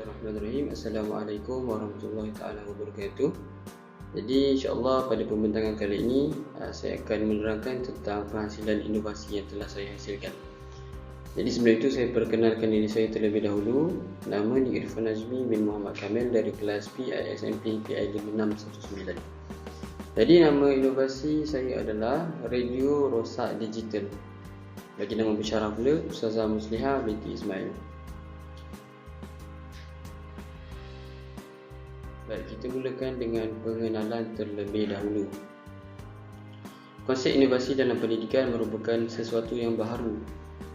Bismillahirrahmanirrahim. Assalamualaikum warahmatullahi taala wabarakatuh. Jadi insya-Allah pada pembentangan kali ini saya akan menerangkan tentang penghasilan inovasi yang telah saya hasilkan. Jadi sebelum itu saya perkenalkan diri saya terlebih dahulu. Nama ni Irfan Azmi bin Muhammad Kamil dari kelas PISMP PI 5619. Jadi nama inovasi saya adalah Radio Rosak Digital. Bagi nama pensyarah pula Ustazah Muslihah binti Ismail. Baik, kita mulakan dengan pengenalan terlebih dahulu. Konsep inovasi dalam pendidikan merupakan sesuatu yang baharu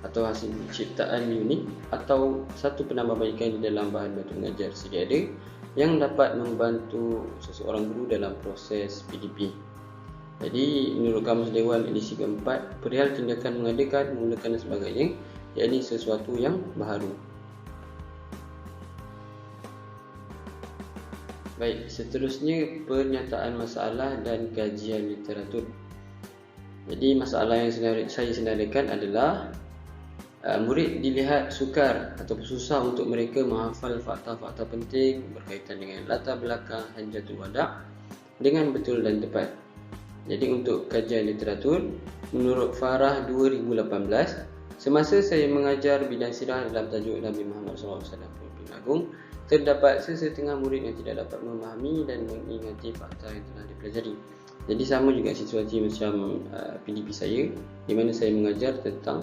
atau hasil ciptaan unik atau satu penambahbaikan di dalam bahan batu mengajar sedia ada yang dapat membantu seseorang guru dalam proses PDP. Jadi, menurut Kamus Dewan edisi keempat, perihal tindakan mengadakan, memulakan dan sebagainya, yakni sesuatu yang baharu. Baik, seterusnya pernyataan masalah dan kajian literatur. Jadi masalah yang saya senaraikan adalah murid dilihat sukar atau susah untuk mereka menghafal fakta-fakta penting berkaitan dengan latar belakang Hajjatul Wada' dengan betul dan tepat. Jadi untuk kajian literatur, menurut Farah 2018, semasa saya mengajar bidang sirah dalam tajuk Nabi Muhammad SAW Pemimpin Agung, terdapat sesetengah murid yang tidak dapat memahami dan mengingati fakta yang telah dipelajari. Jadi sama juga situasi macam PDP saya, di mana saya mengajar tentang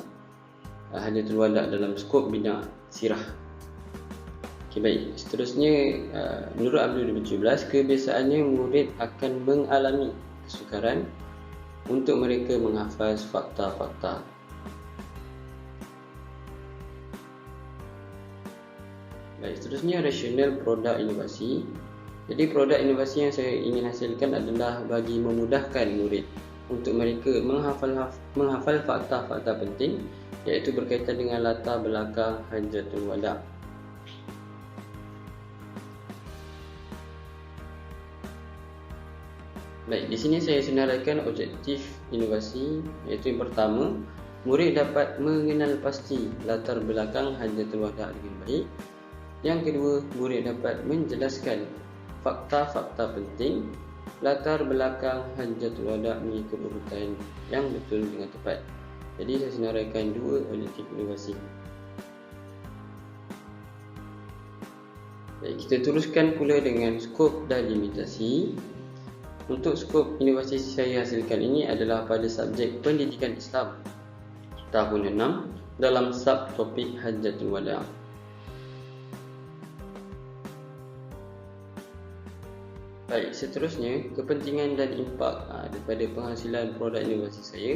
Hajjatul Wada' dalam skop bidang sirah. Okay, baik, seterusnya menurut Abdul 2017, kebiasaannya murid akan mengalami kesukaran untuk mereka menghafal fakta-fakta. Baik, seterusnya rasional produk inovasi. Jadi produk inovasi yang saya ingin hasilkan adalah bagi memudahkan murid untuk mereka menghafal fakta-fakta penting, iaitu berkaitan dengan latar belakang Hajjatul Wada'. Baik, di sini saya senaraikan objektif inovasi, iaitu yang pertama, murid dapat mengenal pasti latar belakang Hajjatul Wada' dengan baik. Yang kedua, murid dapat menjelaskan fakta-fakta penting latar belakang Hajjatul Wada' mengikut urutan yang betul dengan tepat. Jadi saya senaraikan dua objektif inovasi. Baik, kita teruskan pula dengan skop dan limitasi. Untuk skop inovasi saya hasilkan ini adalah pada subjek pendidikan Islam tahun 6 dalam subtopik Hajjatul Wada'. Baik, seterusnya kepentingan dan impak daripada penghasilan produk inovasi saya.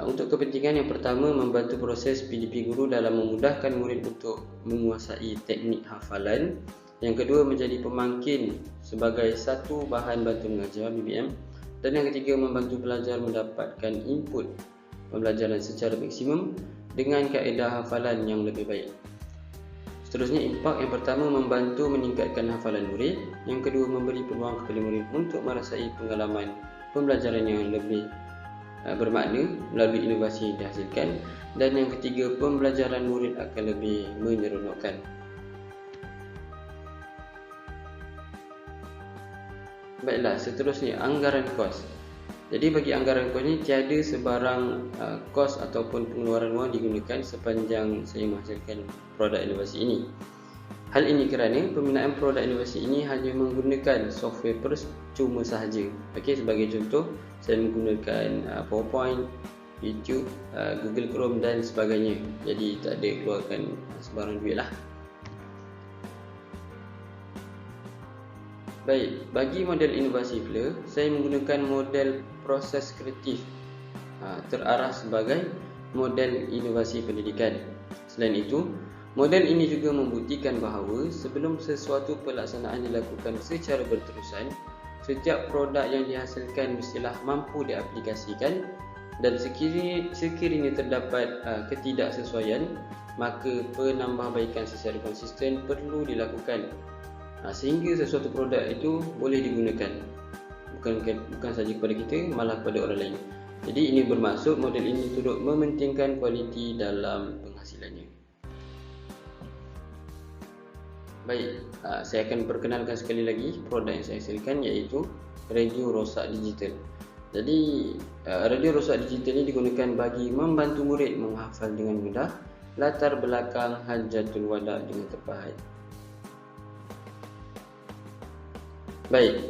Untuk kepentingan yang pertama, membantu proses PDP guru dalam memudahkan murid untuk menguasai teknik hafalan. Yang kedua, menjadi pemangkin sebagai satu bahan bantu mengajar BBM. Dan yang ketiga, membantu pelajar mendapatkan input pembelajaran secara maksimum dengan kaedah hafalan yang lebih baik. Seterusnya, impak yang pertama membantu meningkatkan hafalan murid. Yang kedua, memberi peluang kepada murid untuk merasai pengalaman pembelajaran yang lebih bermakna melalui inovasi yang dihasilkan. Dan yang ketiga, pembelajaran murid akan lebih menyeronokkan. Baiklah, seterusnya anggaran kos. Jadi bagi anggaran kos ini tiada sebarang kos ataupun pengeluaran wang digunakan sepanjang saya menghasilkan produk inovasi ini. Hal ini kerana pembinaan produk inovasi ini hanya menggunakan software percuma sahaja. Okey, sebagai contoh, saya menggunakan PowerPoint, YouTube, Google Chrome dan sebagainya. Jadi tak ada keluarkan sebarang duit lah. Baik, bagi model inovasi pula, saya menggunakan model proses kreatif terarah sebagai model inovasi pendidikan. Selain itu, model ini juga membuktikan bahawa sebelum sesuatu pelaksanaan dilakukan secara berterusan, setiap produk yang dihasilkan mestilah mampu diaplikasikan, dan sekiranya terdapat ketidaksesuaian, maka penambahbaikan secara konsisten perlu dilakukan sehingga sesuatu produk itu boleh digunakan bukan saja kepada kita, malah kepada orang lain. Jadi ini bermaksud model ini turut mementingkan kualiti dalam penghasilannya. Baik, saya akan perkenalkan sekali lagi produk yang saya hasilkan, iaitu radio rosak digital. Jadi radio rosak digital ini digunakan bagi membantu murid menghafal dengan mudah latar belakang Hajatul Wada dengan terpahat. Baik,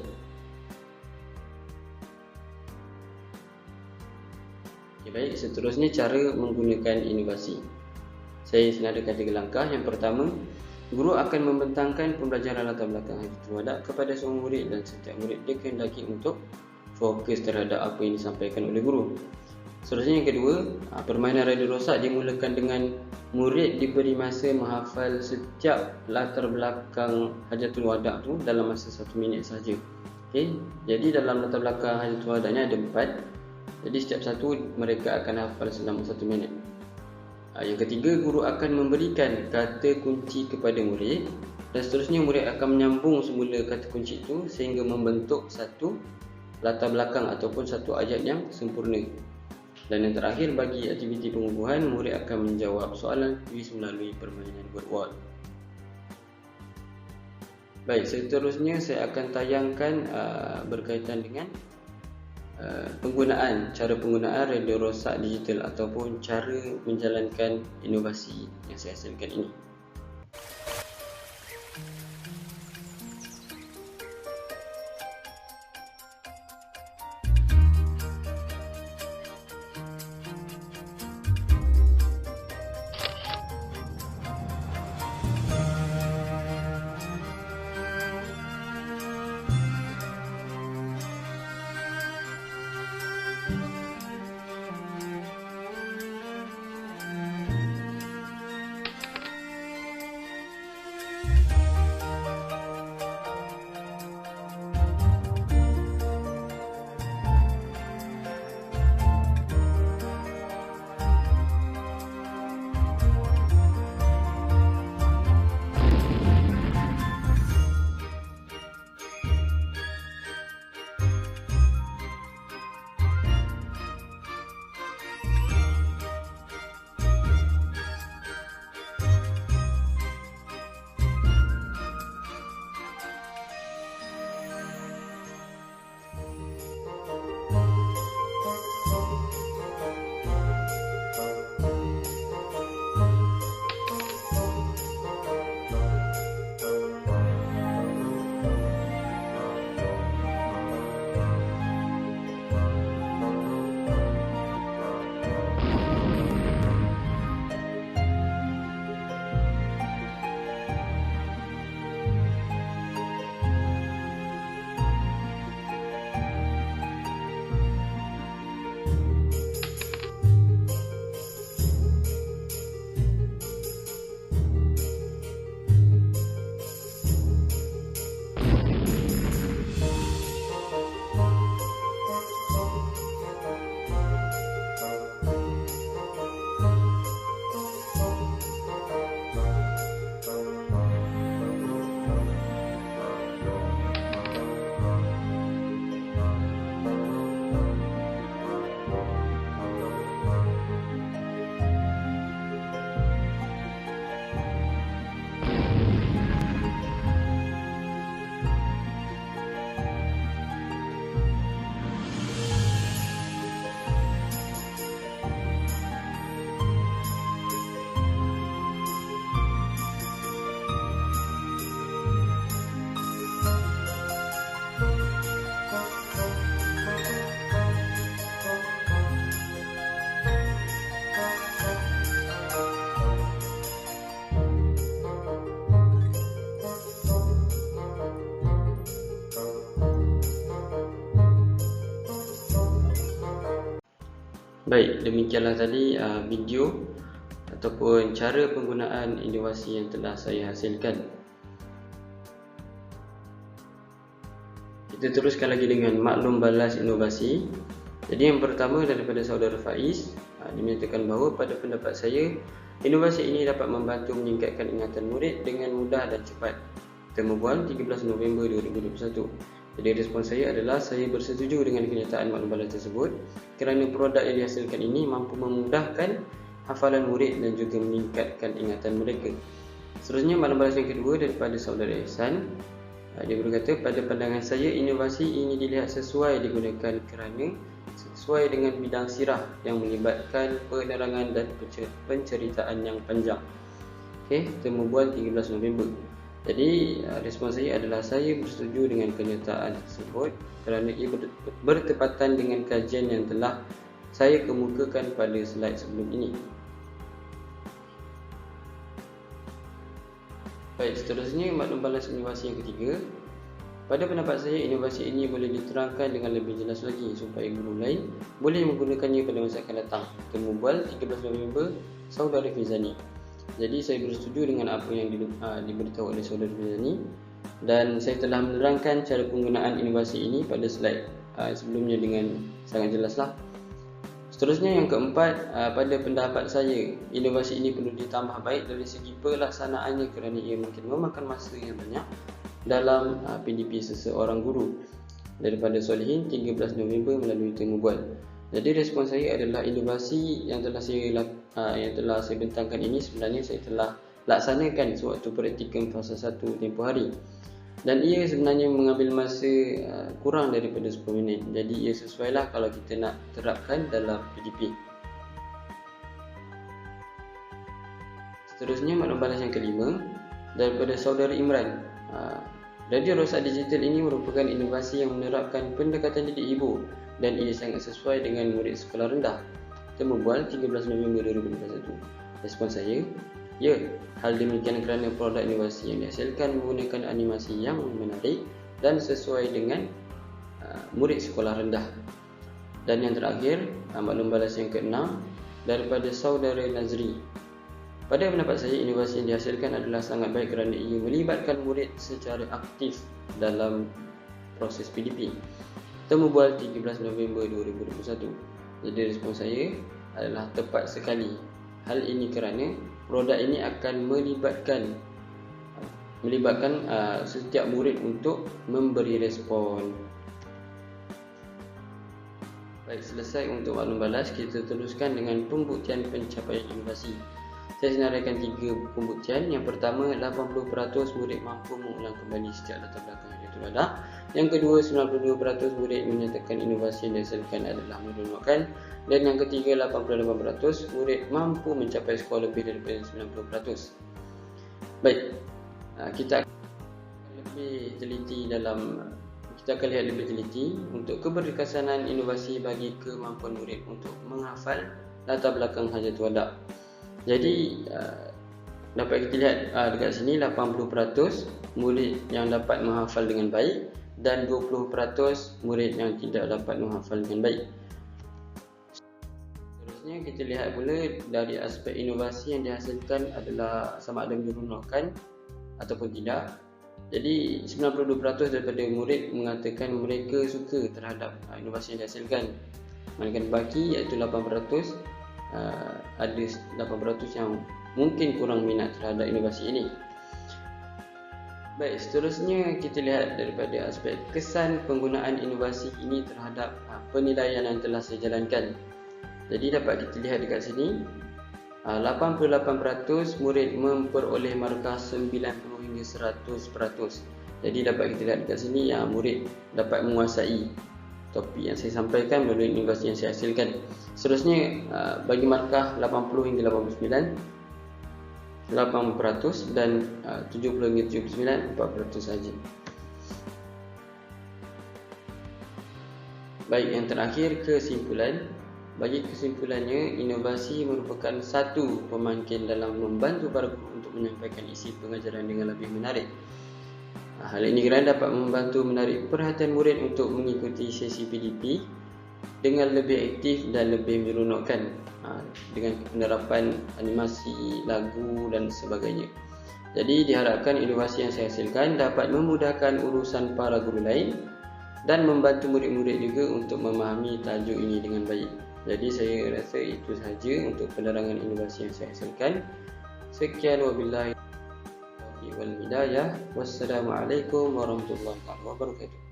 baik, seterusnya cara menggunakan inovasi. Saya senadakan 3 langkah. Yang pertama, guru akan membentangkan pembelajaran latar belakang Hajatul Wada kepada semua murid, dan setiap murid dikehendaki untuk fokus terhadap apa yang disampaikan oleh guru. Seterusnya yang kedua, permainan radio rosak dimulakan dengan murid diberi masa menghafal setiap latar belakang Hajatul Wada tu dalam masa 1 minit sahaja. Okey, jadi dalam latar belakang Hajatul Wada ni ada 4. Jadi setiap satu mereka akan hafal selama 1 minit. Yang ketiga, guru akan memberikan kata kunci kepada murid, dan seterusnya murid akan menyambung semula kata kunci itu sehingga membentuk satu latar belakang ataupun satu ayat yang sempurna. Dan yang terakhir, bagi aktiviti pengukuhan, murid akan menjawab soalan kuis melalui permainan word wall. Baik, seterusnya saya akan tayangkan berkaitan dengan cara penggunaan radio rosak digital ataupun cara menjalankan inovasi yang saya hasilkan ini. Baik, demikianlah tadi video ataupun cara penggunaan inovasi yang telah saya hasilkan. Kita teruskan lagi dengan maklum balas inovasi. Jadi yang pertama daripada saudara Faiz, dia menyatakan bahawa pada pendapat saya, inovasi ini dapat membantu meningkatkan ingatan murid dengan mudah dan cepat. Temu bual 13 November 2021. Jadi respon saya adalah saya bersetuju dengan kenyataan maklum balas tersebut kerana produk yang dihasilkan ini mampu memudahkan hafalan murid dan juga meningkatkan ingatan mereka. Seterusnya maklumat balas yang kedua daripada saudara Ihsan. Dia berkata, pada pandangan saya inovasi ini dilihat sesuai digunakan kerana sesuai dengan bidang sirah yang melibatkan penerangan dan penceritaan yang panjang. Okey, temu bual 13 November. Jadi respon saya adalah saya bersetuju dengan kenyataan tersebut kerana ia bertepatan dengan kajian yang telah saya kemukakan pada slide sebelum ini. Baik, seterusnya maklum balas inovasi yang ketiga. Pada pendapat saya, inovasi ini boleh diterangkan dengan lebih jelas lagi supaya guru lain boleh menggunakannya pada masa akan datang. Temu bual 13 November, Saudara Fizani. Jadi saya bersetuju dengan apa yang diberitahu oleh Saudara Fizani dan saya telah menerangkan cara penggunaan inovasi ini pada slide sebelumnya dengan sangat jelaslah. Seterusnya yang keempat, pada pendapat saya inovasi ini perlu ditambah baik dari segi pelaksanaannya kerana ia mungkin memakan masa yang banyak dalam PDP seseorang guru. Daripada Solihin 13 November melalui temu bual. Jadi respon saya adalah inovasi yang telah saya bentangkan ini sebenarnya saya telah laksanakan sewaktu praktikum fasa 1 tempoh hari. Dan ia sebenarnya mengambil masa kurang daripada 10 minit. Jadi ia sesuailah kalau kita nak terapkan dalam PDP. Seterusnya maklum balas yang kelima daripada Saudara Imran. Radio Rosak Digital ini merupakan inovasi yang menerapkan pendekatan didik ibu dan ia sangat sesuai dengan murid sekolah rendah. Temu bual 13 November 2021. Respon saya, ya, hal demikian kerana produk inovasi yang dihasilkan menggunakan animasi yang menarik dan sesuai dengan murid sekolah rendah. Dan yang terakhir, maklum balas yang keenam daripada Saudara Nazri. Pada pendapat saya, inovasi yang dihasilkan adalah sangat baik kerana ia melibatkan murid secara aktif dalam proses PDP. Temu bual 13 November 2021. Jadi respon saya adalah tepat sekali. Hal ini kerana produk ini akan melibatkan setiap murid untuk memberi respon. Baik, selesai untuk maklum balas, kita teruskan dengan pembuktian pencapaian inovasi. Saya senaraikan 3 pembuktian. Yang pertama, 80% murid mampu mengulang kembali setiap latar belakang yang ada. Yang kedua, 92% murid menyatakan inovasi yang dihasilkan adalah meronokkan. Dan yang ketiga, 88% murid mampu mencapai skor lebih daripada 90%. Baik, kita akan lihat lebih teliti untuk keberkesanan inovasi bagi kemampuan murid untuk menghafal latar belakang hajat wadah. Jadi dapat kita lihat dekat sini 80% murid yang dapat menghafal dengan baik dan 20% murid yang tidak dapat menghafal dengan baik. Seterusnya kita lihat pula dari aspek inovasi yang dihasilkan adalah sama ada meronokkan ataupun tidak. Jadi 92% daripada murid mengatakan mereka suka terhadap inovasi yang dihasilkan. Manakala baki iaitu 8%, ada 8% yang mungkin kurang minat terhadap inovasi ini. Baik, seterusnya kita lihat daripada aspek kesan penggunaan inovasi ini terhadap penilaian yang telah saya jalankan. Jadi dapat kita lihat dekat sini 88% murid memperoleh markah 90 hingga 100%. Jadi dapat kita lihat dekat sini murid dapat menguasai topik yang saya sampaikan melalui inovasi yang saya hasilkan. Seterusnya bagi markah 80 hingga 89 8% dan 70 hingga 79 4% saja. Baik, yang terakhir kesimpulan. Bagi kesimpulannya, inovasi merupakan satu pemangkin dalam membantu para guru untuk menyampaikan isi pengajaran dengan lebih menarik. Hal ini kerana dapat membantu menarik perhatian murid untuk mengikuti sesi PDP dengan lebih aktif dan lebih meronokkan dengan penerapan animasi, lagu dan sebagainya. Jadi diharapkan inovasi yang saya hasilkan dapat memudahkan urusan para guru lain dan membantu murid-murid juga untuk memahami tajuk ini dengan baik. Jadi saya rasa itu sahaja untuk penerangan inovasi yang saya hasilkan. Sekian wabillahi wal hidayah. Wassalamualaikum warahmatullahi wabarakatuh.